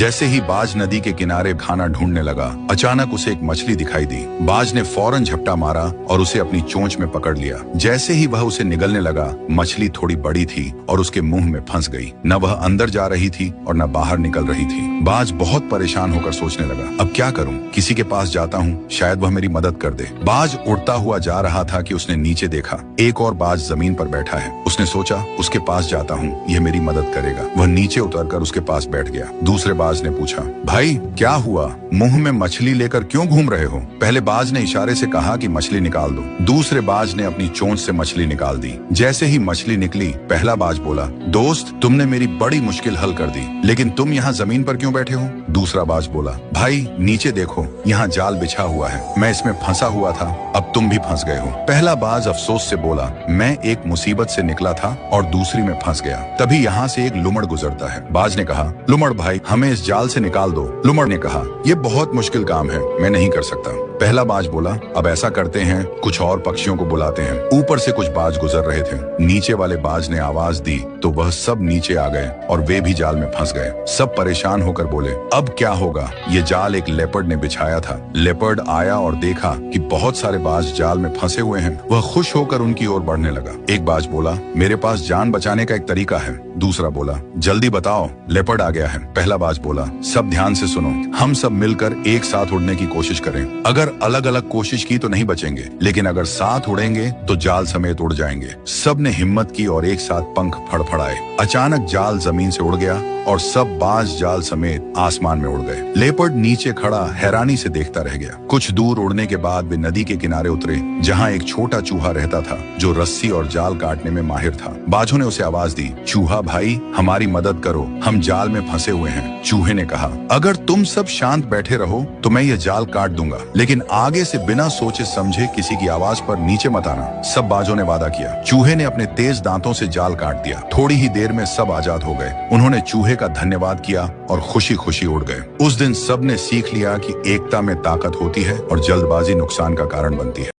जैसे ही बाज नदी के किनारे खाना ढूंढने लगा, अचानक उसे एक मछली दिखाई दी। बाज ने फौरन झपटा मारा और उसे अपनी चोंच में पकड़ लिया। जैसे ही वह उसे निगलने लगा, मछली थोड़ी बड़ी थी और उसके मुंह में फंस गई। न वह अंदर जा रही थी और न बाहर निकल रही थी। बाज बहुत परेशान होकर सोचने लगा, अब क्या करूं? किसी के पास जाता हूं, शायद वह मेरी मदद कर दे। बाज उड़ता हुआ जा रहा था कि उसने नीचे देखा, एक और बाज जमीन पर बैठा है। उसने सोचा, उसके पास जाता हूँ, यह मेरी मदद करेगा। वह नीचे उतरकर उसके पास बैठ गया। दूसरे बाज ने पूछा, भाई क्या हुआ? मुंह में मछली लेकर क्यों घूम रहे हो? पहले बाज ने इशारे से कहा कि मछली निकाल दो। दूसरे बाज ने अपनी चोंच से मछली निकाल दी। जैसे ही मछली निकली, पहला बाज बोला, दोस्त, तुमने मेरी बड़ी मुश्किल हल कर दी, लेकिन तुम यहाँ जमीन पर क्यों बैठे हो? दूसरा बाज बोला, भाई नीचे देखो, यहाँ जाल बिछा हुआ है, मैं इसमें फंसा हुआ था, अब तुम भी फंस गए हो। पहला बाज अफसोस से बोला, मैं एक मुसीबत से निकला था और दूसरी में फंस गया। तभी यहाँ से एक लुमड़ गुजरता है। बाज ने कहा, लुमड़ भाई, हमें इस जाल से निकाल दो। लुमड़ ने कहा, यह बहुत मुश्किल काम है, मैं नहीं कर सकता। पहला बाज बोला, अब ऐसा करते हैं, कुछ और पक्षियों को बुलाते हैं। ऊपर से कुछ बाज गुजर रहे थे। नीचे वाले बाज ने आवाज दी तो वह सब नीचे आ गए और वे भी जाल में फंस गए। सब परेशान होकर बोले, अब क्या होगा? ये जाल एक लेपर्ड ने बिछाया था। लेपर्ड आया और देखा कि बहुत सारे बाज जाल में फंसे हुए हैं। वह खुश होकर उनकी ओर बढ़ने लगा। एक बाज बोला, मेरे पास जान बचाने का एक तरीका है। दूसरा बोला, जल्दी बताओ, लेपर्ड आ गया है। पहला बाज बोला, सब ध्यान से सुनो, हम सब मिलकर एक साथ उड़ने की कोशिश करें। अगर अलग अलग कोशिश की तो नहीं बचेंगे, लेकिन अगर साथ उड़ेंगे तो जाल समेत उड़ जाएंगे। सब ने हिम्मत की और एक साथ पंख फड़फड़ाए। अचानक जाल जमीन से उड़ गया और सब बाज जाल समेत आसमान में उड़ गए। लेपर्ड नीचे खड़ा हैरानी से देखता रह गया। कुछ दूर उड़ने के बाद वे नदी के किनारे उतरे, जहाँ एक छोटा चूहा रहता था जो रस्सी और जाल काटने में माहिर था। बाजों ने उसे आवाज दी, चूहा भाई, हमारी मदद करो, हम जाल में फंसे हुए हैं। चूहे ने कहा, अगर तुम सब शांत बैठे रहो तो मैं ये जाल काट दूंगा, लेकिन आगे से बिना सोचे समझे किसी की आवाज पर नीचे मत आना। सब बाजों ने वादा किया। चूहे ने अपने तेज दांतों से जाल काट दिया। थोड़ी ही देर में सब आजाद हो गए। उन्होंने चूहे का धन्यवाद किया और खुशी खुशी उड़ गए। उस दिन सब ने सीख लिया कि एकता में ताकत होती है और जल्दबाजी नुकसान का कारण बनती है।